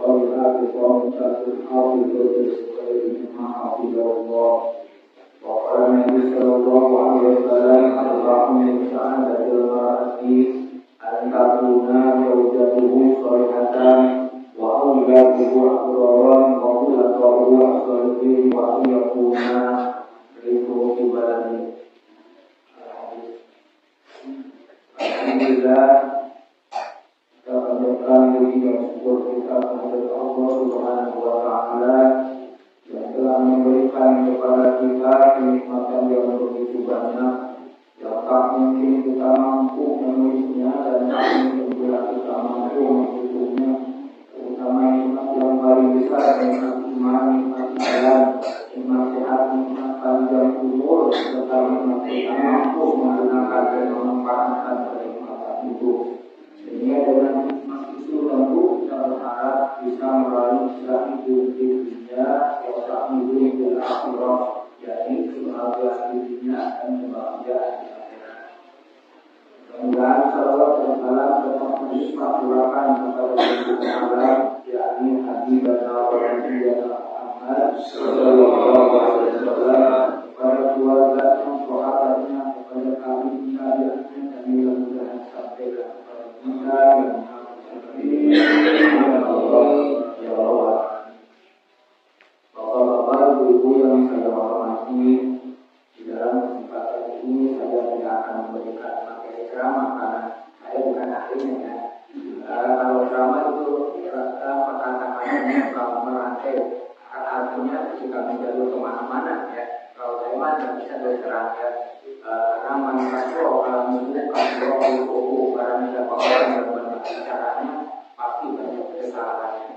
والصالحات قانتات حافظات لصلاتهما حفظ الله. وقال النبي صلى الله عليه وسلم أربع من سعادة المرأة أن تكون زوجته صالحة وأولاده أبرارا وخلفاؤه صالحين وأن يكون رزقه في بلده. Alhamdulillah, kita panjatkan puji dan syukur kita kepada Allah Subhanahu wa Ta'ala yang telah memberikan kepada kita kenikmatan yang begitu banyak, yang tak mungkin kita mampu menulisnya dan tak mungkin pula kita mampu menghitungnya. Terutama nikmat yang paling besar, nikmat iman, nikmat Islam, nikmat sehat, nikmat panjang umur, serta nikmat kita mampu menggunakan dan memanfaatkan kenikmatan itu. Sehingga dengan nikmat itu tentu kita berharap bisa meraih Islam itu di dunia, Islam itu di akhirat, yakni kebahagiaan di dunia dan kebahagiaan di akhirat. Mudah-mudahan salawat dan salam tetap tercurahkan kepada Allah, yakni Habibana wa Nabiyyana Muhammad sallallahu alaihi wasallam, kepada keluarga dan sahabatnya, kepada kami tabi'in dan mudah-mudahan sampai kepada kita yang Allah ya Allah. Bapak-bapak, ibu-ibu yang saya hormati, di dalam kesempatan ini saya tidak akan memberikan materi ceramah karena saya bukan ahlinya ya. Kalau ceramah itu rasa kata-katanya kalau merantai, artinya ketika menjalur kemana-mana ya. Kalau saya mah tidak bisa bercerah ya, karena manusia kalau membuka buku barang siapa orang yang berbicaranya pasti banyak kesalahannya.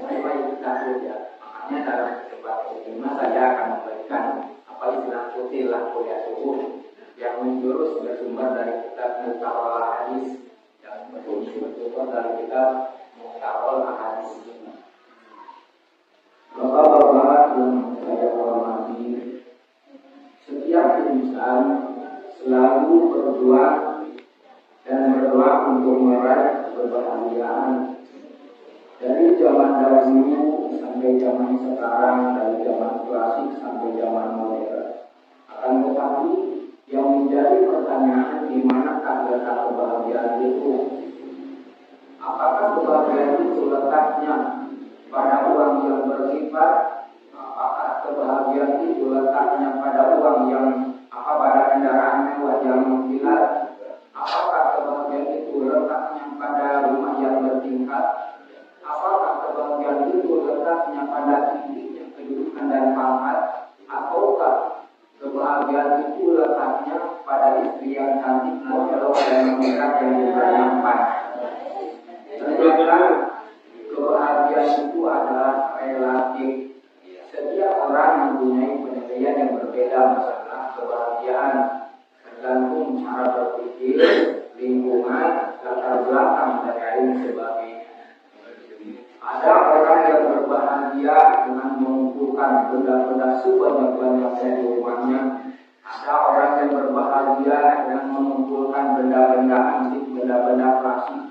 Saya mah itu takut ya. Makanya dalam kesempatan ini saya akan memberikan apa istilah kutilah kuliah subuh yang menjurus bersumber dari kitab Muqarrar Hadis yang bersumber dari kitab Muqarrar Hadis. Bapak-bapak yang saya hormati, setiap insan selalu berjuang dan berdoa untuk meraih kebahagiaan. Dari zaman dahulu sampai zaman sekarang, dari zaman klasik sampai zaman modern. Akan tetapi yang menjadi pertanyaan, di manakah letak kebahagiaan itu? Apakah kebahagiaan itu letaknya pada uang yang bersifat? Apakah kebahagiaan itu letaknya pada uang yang pada kendaraan mewah yang mengkilat? Apakah kebahagiaan itu letaknya pada rumah yang bertingkat? Apakah kebahagiaan itu letaknya pada tingginya kedudukan dan pangkat? Ataukah kebahagiaan itu letaknya pada istri yang cantik, elok dan memikat yang diperlukan? Ternyata kebahagiaan itu adalah relatif. Setiap orang mempunyai penilaian yang berbeda masalah kebahagiaan, tergantung cara berpikir, lingkungan, latar belakang dan lain sebagainya. Ada orang yang berbahagia dengan mengumpulkan benda-benda sebanyak-banyaknya di rumahnya. Ada orang yang berbahagia dengan mengumpulkan benda-benda antik, benda-benda klasik,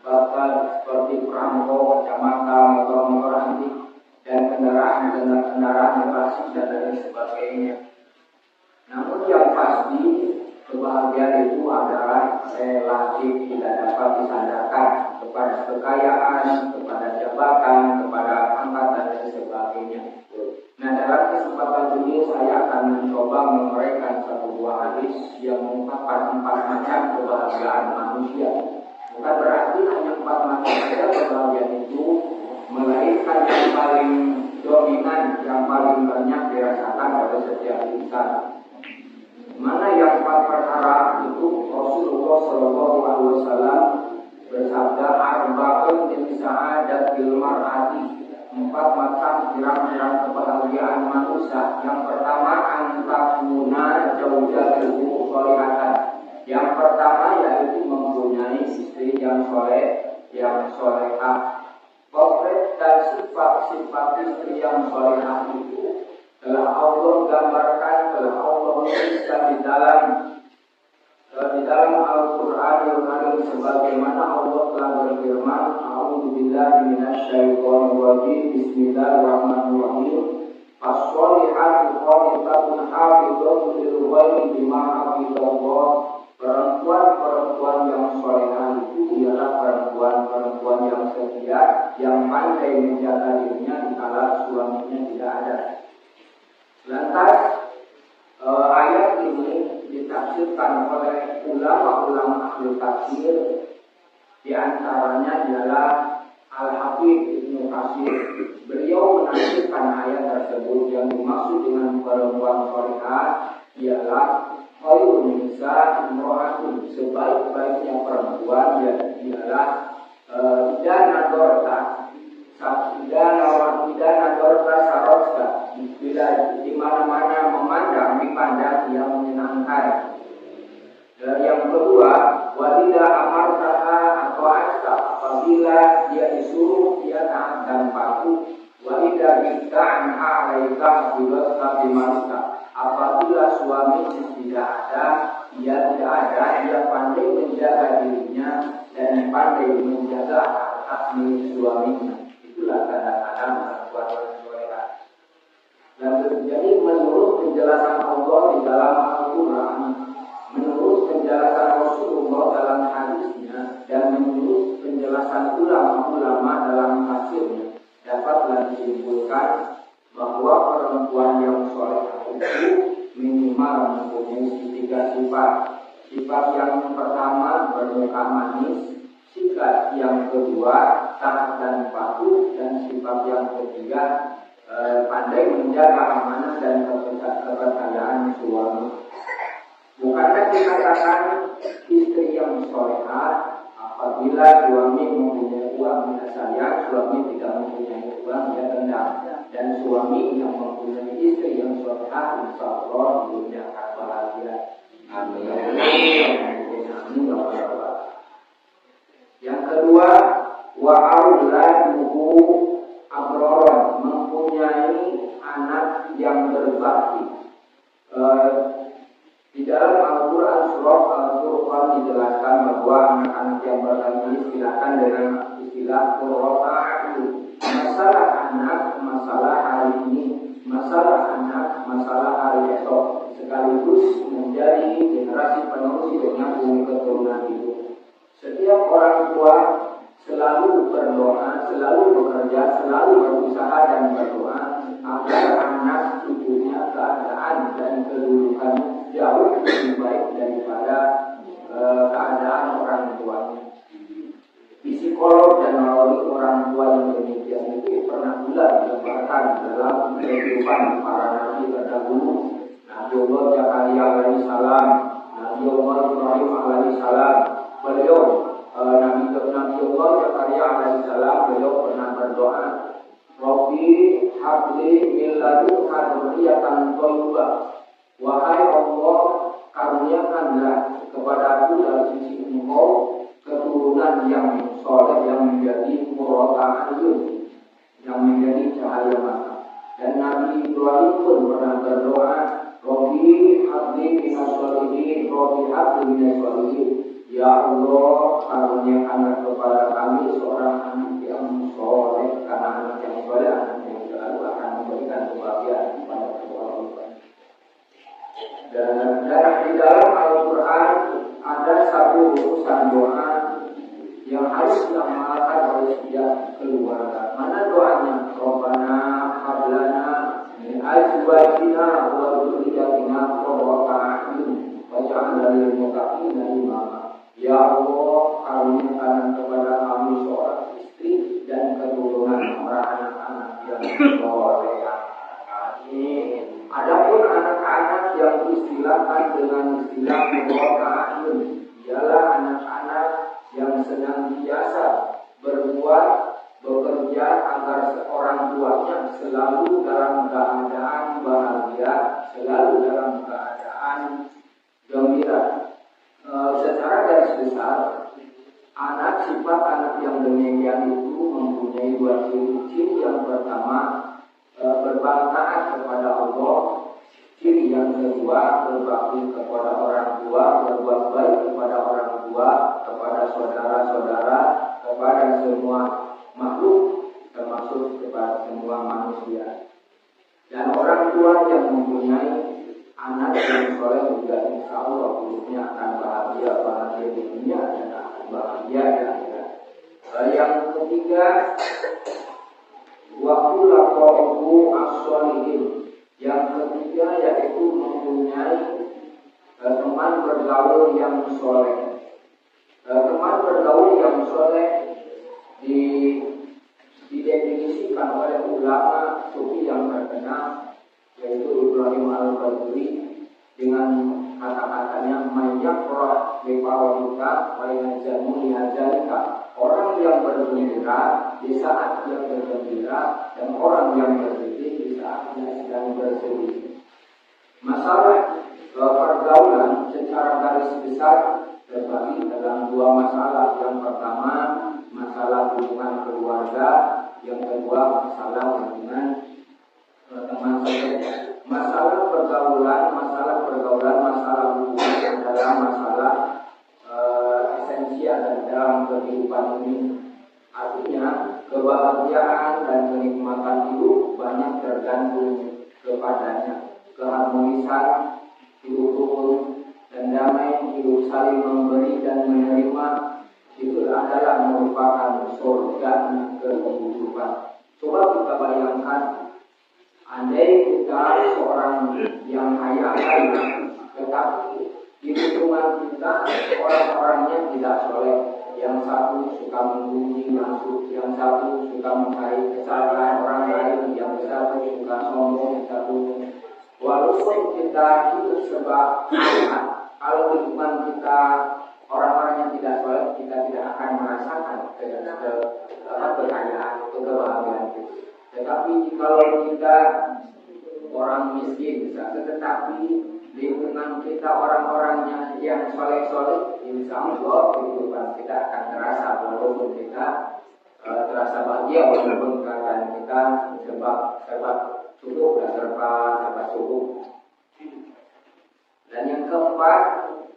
seperti perangko, kacamata, motor-motor antik, dan kendaraan klasik dan lain sebagainya. Namun yang pasti kebahagiaan itu adalah relatif, tidak dapat disandarkan kepada kekayaan, kepada jabatan, kepada pangkat dan lain sebagainya. Nah, dalam kesempatan ini saya akan mencoba menguraikan satu buah hadis yang mengungkapkan 4 macam kebahagiaan manusia. Bukan berarti hanya 4 macam saja kebahagiaan itu, melainkan yang paling dominan, yang paling banyak dirasakan oleh setiap insan. Mana yang 4 perkara itu Rasulullah Shallallahu Alaihi Wasallam bersabda, arba'un min sa'adatil mar'ati, 4 macam pirang-pirang kebahagiaan manusia. Yang pertama, antakuna zaujatuhu sholihatan. Yang pertama yaitu mempunyai istri yang soleh, yang solehah. Potret dan sifat-sifat istri yang solehah itu telah Allah gambarkan, telah Allah tuliskan di dalam Al-Quran Al-Qur'anil Karim sebagaimana Allah telah berfirman, A'udzubillahi minasyaitonir rajim. Bismillahirrahmanirrahim. As-solihatu qanitatun hafizatun lil ghaibi bima hafizallah. Perempuan-perempuan yang solehah itu ialah perempuan-perempuan yang setia, yang pandai menjaga dirinya dikala suaminya tidak ada. Lantas ayat ini ditafsirkan oleh ulama-ulama ahli tafsir, di antaranya ialah Al-Hafidz Ibnu Katsir. Beliau menafsirkan ayat tersebut yang dimaksud dengan perempuan solehah ialah khairun nisa imro'atun, sebaik-baiknya perempuan ialah idana dorta sarotka, bila di mana-mana memandang dipandang yang menyenangkan. Yang kedua, wadida amartaha atau asta, apabila dia disuruh dia taat dan patuh. Wadida bid'an alaika biwasta bimarta, apabila suami tidak ada, dia pandai menjaga dirinya dan pandai menjaga harta milik suaminya. Itulah tanda-tanda perempuan yang solehah. Dan jadi menurut penjelasan Allah di dalam Al-Quran, menurut penjelasan Rasulullah dalam hadisnya, dan menurut penjelasan ulama-ulama dalam tafsirnya, dapatlah disimpulkan bahwa perempuan yang solehah itu minimal mempunyai 3 sifat. Sifat yang pertama bermuka manis, sifat yang kedua taat dan patuh, dan sifat yang ketiga pandai menjaga amanah dan kepercayaan suami. Bukankah dikatakan istri yang solehah apabila suami mempunyai uang dia sayang, suami tidak mempunyai uang dia dendam. Dan suami yang mempunyai istri yang solehah, insya Allah hidupnya akan bahagia. Amin. Yang kedua, wa auladuhu abroron, mempunyai anak yang berbakti. Di dalam Al-Quran surah Al-Furqan dijelaskan bahwa anak-anak yang berbakti istilahkan dengan istilah qurrata a'yun. Masalah anak, masalah hari ini, masalah anak, masalah hari esok, sekaligus menjadi generasi penerus dengan bumi keturunan itu. Setiap orang tua selalu berdoa, selalu bekerja, selalu berusaha dan berdoa agar anak cucunya keadaan dan kedudukannya jauh lebih baik daripada keadaan orang tuanya. Psikolog dan melalui orang tua yang demikian itu pernah pula digambarkan dalam kehidupan para nabi terdahulu. Nabiullah Zakaria alaihissalam, Nabiullah Ibrahim alaihissalam. Beliau Nabiullah Zakaria alaihissalam, beliau pernah berdoa, Rabbi habli min ladunka dzurriyyatan thayyibah. Wahai Allah, karuniakanlah kepadaku dari sisi Engkau keturunan yang soleh, yang menjadi qurrata a'yun, yang menjadi cahaya mata. Dan Nabi Ibrahim pun pernah berdoa, Rabbi habli minas sholihin, Rabbi habli minas sholihin. Ya Allah, karuniakanlah kepada kami seorang anak yang soleh, karena anak yang soleh, anak yang selalu akan memberikan kebahagiaan kepada kedua orang. Dan di dalam Al-Quran ada satu urusan doa yang harus diamalkan oleh setiap keluarga. Mana doanya? Rabbana hablana min azwajina wa dzurriyyatina qurrata a'yun waj'alna lil muttaqina imama. Ya Allah, karuniakan kepada kami seorang istri dan keturunan para anak-anak yang soleh. Amin. Adapun anak-anak yang istilahkan dengan istilah qurrata a'yun ialah anak-anak yang senantiasa berbuat, bekerja agar seorang tuanya selalu dalam keadaan bahagia, selalu dalam keadaan gembira. Secara garis besar, sifat anak yang demikian itu mempunyai 2 ciri. Ciri yang pertama, berbanggaan kepada Allah. Ciri yang kedua, berbakti kepada orang tua, berbuat baik kepada orang tua, kepada saudara-saudara, kepada semua makhluk, termasuk kepada semua manusia. Dan orang tua yang mempunyai anak yang soleh juga insya Allah hidupnya akan bahagia di dunia dan akan bahagia di akhirat. Yang ketiga, waktu lakohu as-solihin. Yang ketiga yaitu mempunyai teman bergaul yang soleh. Teman bergaul yang soleh didefinisikan oleh ulama sufi yang terkenal, yaitu Ibrahim Al-Baduri, dengan kata-katanya mayyafrah biqaulika wa yanzamu lihadzalika. Orang yang bergembira di saat dia bergembira, dan orang yang bersedih di saat dia sedang bersedih. Masalah pergaulan secara garis besar terbagi dalam dua masalah. Yang pertama, masalah hubungan keluarga. Yang kedua, masalah hubungan teman saja. Masalah pergaulan, masalah hubungan adalah masalah esensial dalam kehidupan ini. Artinya, kebahagiaan dan kenikmatan hidup banyak tergantung kepadanya. Keharmonisan hidup rukun dan damai, hidup saling memberi dan menerima, itu adalah merupakan surga kehidupan. Coba kita bayangkan, andai kita seorang yang kaya raya, tetapi di lingkungan kita orang-orangnya tidak soleh. Yang satu suka mengunjungi masuk, yang satu suka mencari kesalahan orang lain, yang satu suka sombong, yang satu. Walaupun kita hidup serba sehat, kalau lingkungan kita orang-orang yang tidak soleh, kita tidak akan merasakan kekayaan atau kebahagiaan itu. Tetapi kalau kita orang miskin misalnya, tetapi lingkungan kita orang-orangnya yang soleh-soleh, insya Allah kehidupan kita akan terasa, walaupun kita terasa bahagia, walaupun keadaan kita serba cukup dan serba cukup. Dan yang keempat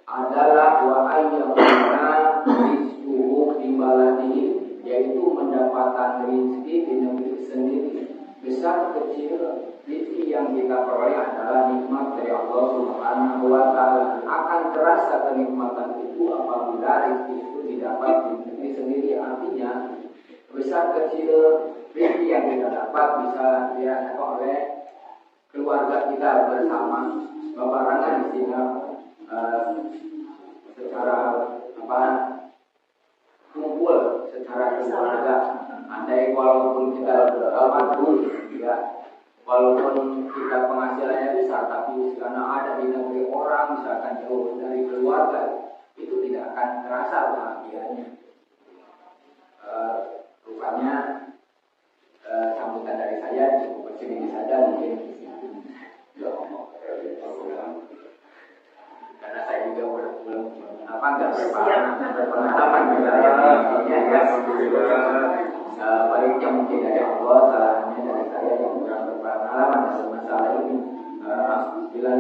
adalah wa ayyamuna rizquhu fi baladihi, yaitu mendapatkan rezeki di negeri sendiri. Besar kecil rezeki yang kita peroleh adalah nikmat dari Allah Subhanahu wa taala. Akan terasa kenikmatan itu apabila rezeki itu didapat di negeri sendiri. Artinya besar kecil rezeki yang kita dapat bisa dirasakan oleh keluarga kita bersama. Baparangan di sini secara kumpul secara keluarga. Andai walaupun kita dulu, ya, walaupun kita penghasilannya besar, tapi karena ada di negeri orang, misalkan jauh dari keluarga, itu tidak akan terasa bahagianya. Rupanya sambutan dari saya cukup begini saja mungkin. Karena saya juga belum berpengalaman baiknya mungkin dari Allah, salahnya dari saya yang kurang berpengalaman dalam masalah ini. Bila